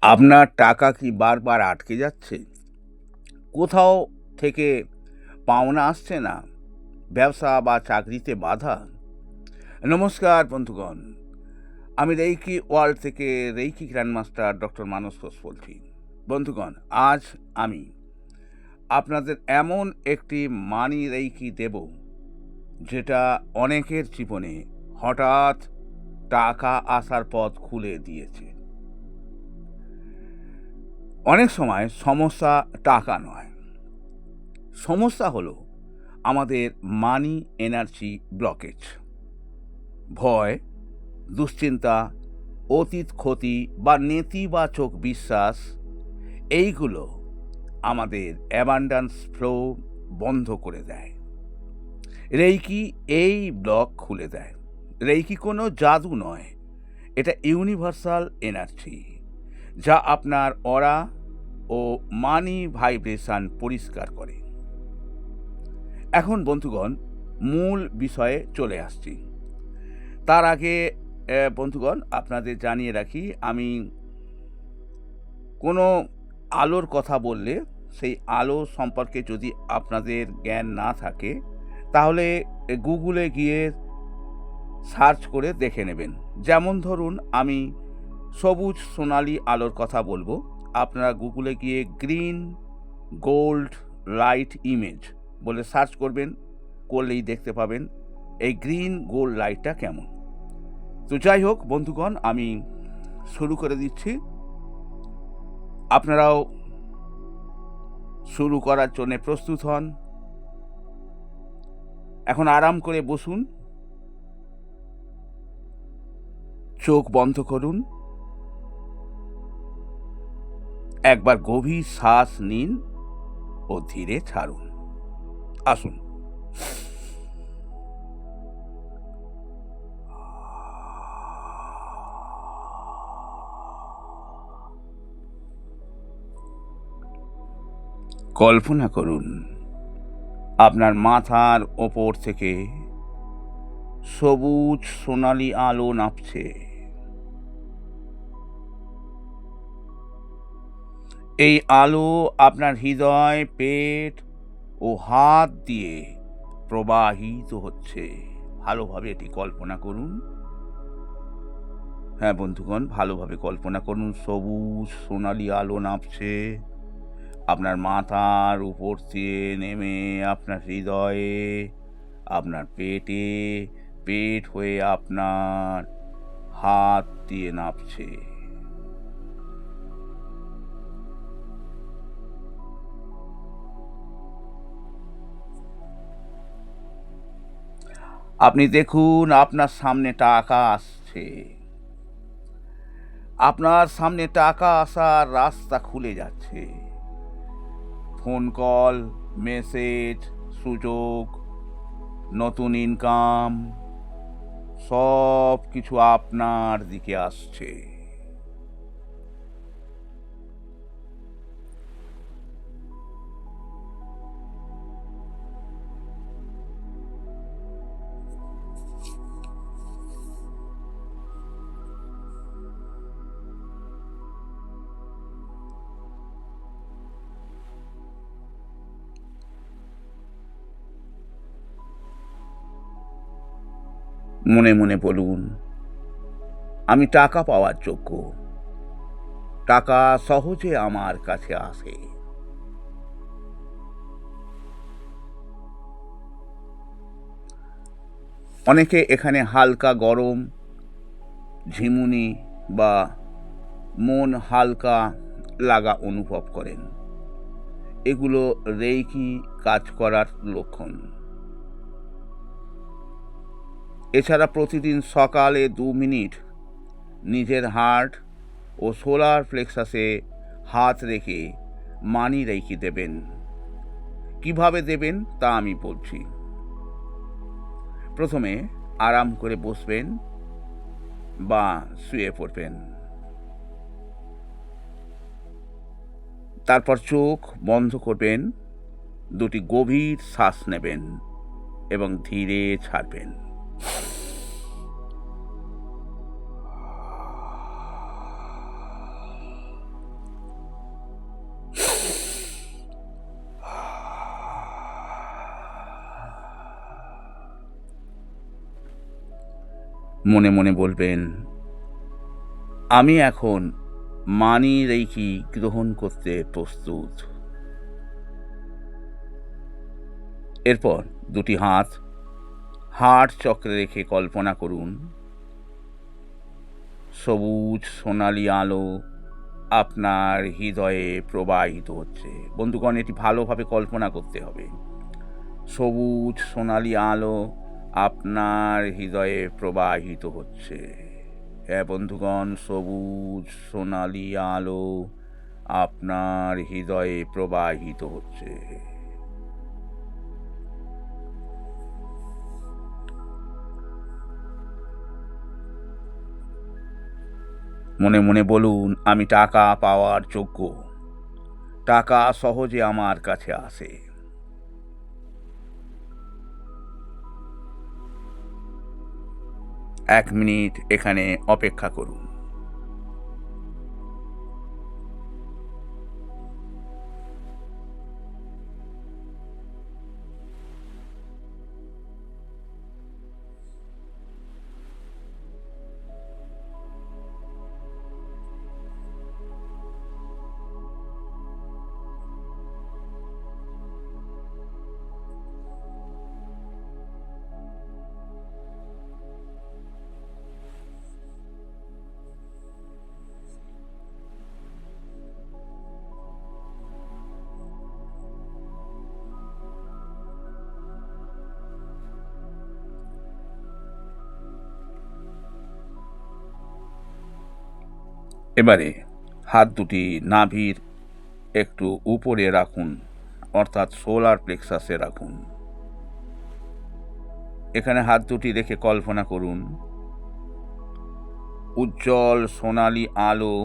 আপনার টাকা কি বারবার আটকে যাচ্ছে? কোথাও থেকে পাওনা আসছে না? ব্যবসা বা চাকরিতে বাধা? নমস্কার বন্ধুগণ। আমি রেইকি ওয়ার্ল্ড থেকে রেইকি গ্র্যান্ডমাস্টার ডক্টর মানস ঘোষ বলছি। বন্ধুগণ, আজ আমি আপনাদের এমন একটি মানি রেইকি দেব, যেটা অনেকের জীবনে হঠাৎ টাকা আসার পথ খুলে দিয়েছে। অনেক সময় সমস্যা টাকা নয়, সমস্যা হলো আমাদের মানি এনার্জি ব্লকেজ। ভয়, দুশ্চিন্তা, অতীত ক্ষতি বা নেতিবাচক বিশ্বাস, এইগুলো আমাদের অ্যাবান্ডান্স ফ্লো বন্ধ করে দেয়। রেইকি এই ব্লক খুলে দেয়। রেইকি কোনো জাদু নয়, এটা ইউনিভার্সাল এনার্জি, যা আপনার অরা ও মানি ভাইব্রেশন পরিষ্কার করে। এখন বন্ধুগণ, মূল বিষয়ে চলে আসছি। তার আগে বন্ধুগণ, আপনাদের জানিয়ে রাখি, আমি কোনো আলোর কথা বললে সেই আলো সম্পর্কে যদি আপনাদের জ্ঞান না থাকে, তাহলে গুগলে গিয়ে সার্চ করে দেখে নেবেন। যেমন ধরুন, আমি সবুজ সোনালি আলোর কথা বলবো, আপনারা গুগলে গিয়ে গ্রিন গোল্ড লাইট ইমেজ বলে সার্চ করবেন, করলেই দেখতে পাবেন এই গ্রিন গোল্ড লাইটটা কেমন। তো যাই হোক বন্ধুগণ, আমি শুরু করে দিচ্ছি। আপনারাও শুরু করার জন্য প্রস্তুত হন। এখন আরাম করে বসুন, চোখ বন্ধ করুন, একবার গভীর শ্বাস নিন ও ধীরে ছাড়ুন। আসুন। কল্পনা করুন, আপনার মাথার ওপর থেকে সবুজ সোনালি আলো নামছে। এই আলো আপনার হৃদয়, পেট ও হাত দিয়ে প্রবাহিত হচ্ছে। ভালোভাবে এটি কল্পনা করুন। হ্যাঁ বন্ধুগণ, ভালোভাবে কল্পনা করুন, সবুজ সোনালি আলো নামছে আপনার মাথার উপর দিয়ে নেমে আপনার হৃদয়ে, আপনার পেটে, পেট হয়ে আপনার হাত দিয়ে নামছে। আপনি দেখুন, আপনার সামনে টাকা আসছে। আপনার সামনে টাকা আসার রাস্তা খুলে যাচ্ছে। ফোন কল, মেসেজ, সুযোগ, নতুন ইনকাম, সব কিছু আপনার দিকে আসছে। মনে মনে বলুন, আমি টাকা পাওয়ার যোগ্য। টাকা সহজে আমার কাছে আসে। অনেকে এখানে হালকা গরম, ঝিমুনি বা মন হালকা লাগা অনুভব করেন। এগুলো রেইকি কাজ করার লক্ষণ। এছাড়া প্রতিদিন সকালে 2 মিনিট নিজের হার্ট ও সোলার প্লেক্সাসে হাত রেখে মানি রেইকি দেবেন। কিভাবে দেবেন তা আমি বলছি। প্রথমে আরাম করে বসবেন বা শুয়ে পড়বেন। তারপর চোখ বন্ধ করবেন, দুটি গভীর শ্বাস নেবেন এবং ধীরে ছাড়বেন। মনে মনে বলবেন, আমি এখন মানি রেইকি গ্রহণ করতে প্রস্তুত। এরপর দুটি হাত হার্ট চক্রে রেখে কল্পনা করুন সবুজ সোনালি আলো আপনার হৃদয়ে প্রবাহিত হচ্ছে। বন্ধুগণ, এটি ভালোভাবে কল্পনা করতে হবে। সবুজ সোনালি আলো আপনার হৃদয়ে প্রবাহিত হচ্ছে। হ্যাঁ বন্ধুগণ, সবুজ সোনালি আলো আপনার হৃদয়ে প্রবাহিত হচ্ছে। মনে মনে বলুন, আমি টাকা পাওয়ার যোগ্য। টাকা সহজে আমার কাছে আসে। এক মিনিট এখানে অপেক্ষা করুন। এবারে হাত দুটি নাভির একটু উপরে রাখুন, অর্থাৎ সোলার প্লেক্সাসে রাখুন। এখানে হাত দুটি রেখে কল্পনা করুন উজ্জ্বল সোনালি আলো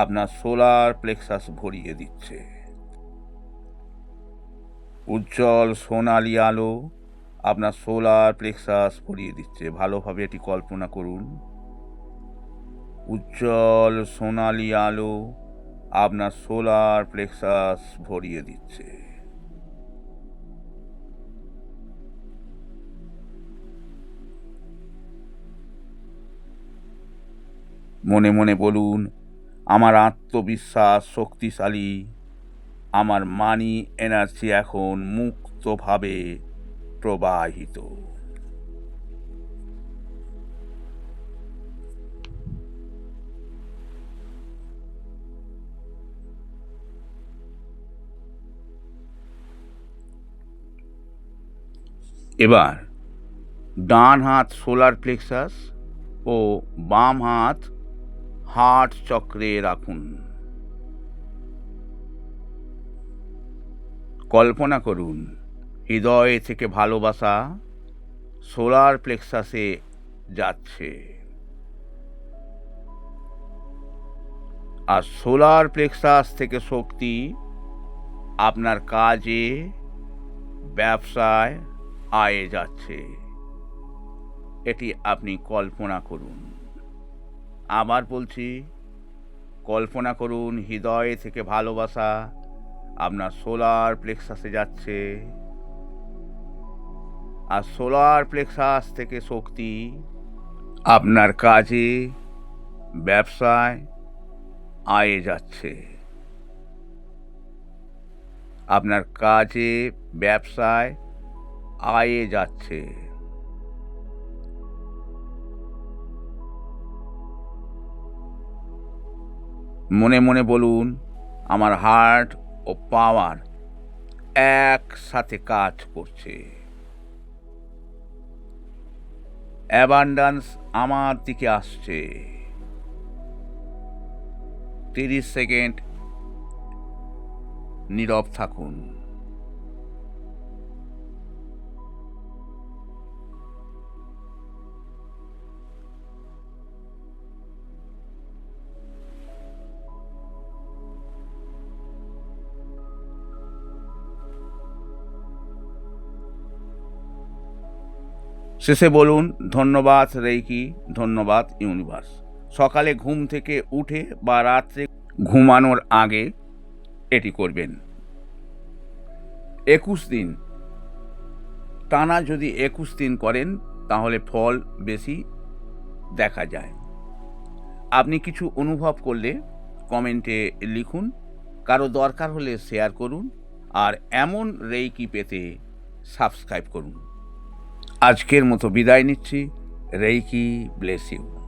আপনার সোলার প্লেক্সাস ভরিয়ে দিচ্ছে। উজ্জ্বল সোনালি আলো আপনার সোলার প্লেক্সাস ভরিয়ে দিচ্ছে। ভালোভাবে এটি কল্পনা করুন। উজ্জ্বল সোনালি আলো আপনার সোলার প্লেক্সাস ভরিয়ে দিচ্ছে। মনে মনে বলুন, আমার আত্মবিশ্বাস শক্তিশালী। আমার মানি এনার্জি এখন মুক্তভাবে প্রবাহিত। এবার ডান হাত সোলার প্লেক্সাস ও বাম হাত হার্ট চক্রে রাখুন। কল্পনা করুন হৃদয় থেকে ভালোবাসা সোলার প্লেক্সাসে যাচ্ছে, আর সোলার প্লেক্সাস থেকে শক্তি আপনার কাজে ব্যবসায় আয়ে যাচ্ছে। এটি আপনি কল্পনা করুন। আবার বলছি, কল্পনা করুন হৃদয় থেকে ভালোবাসা আপনার সোলার প্লেক্সাসে যাচ্ছে, আর সোলার প্লেক্সাস থেকে শক্তি আপনার কাজে ব্যবসায় আয়ে যাচ্ছে। আপনার কাজে ব্যবসায় আয়ে যাচ্ছে। মনে মনে বলুন, আমার হার্ট ও পাওয়ার একসাথে কাজ করছে। অ্যাবান্ডান্স আমার দিকে আসছে। 30 সেকেন্ড নীরব থাকুন। শেষে বলুন, ধন্যবাদ রেইকি, ধন্যবাদ ইউনিভার্স। সকালে ঘুম থেকে উঠে বা রাত্রে ঘুমানোর আগে এটি করবেন। 21 দিন টানা যদি 21 দিন করেন তাহলে ফল বেশি দেখা যায়। আপনি কিছু অনুভব করলে কমেন্টে লিখুন, কারো দরকার হলে শেয়ার করুন, আর এমন রেইকি পেতে সাবস্ক্রাইব করুন। আজকের মতো বিদায় নিচ্ছি। Reiki bless you.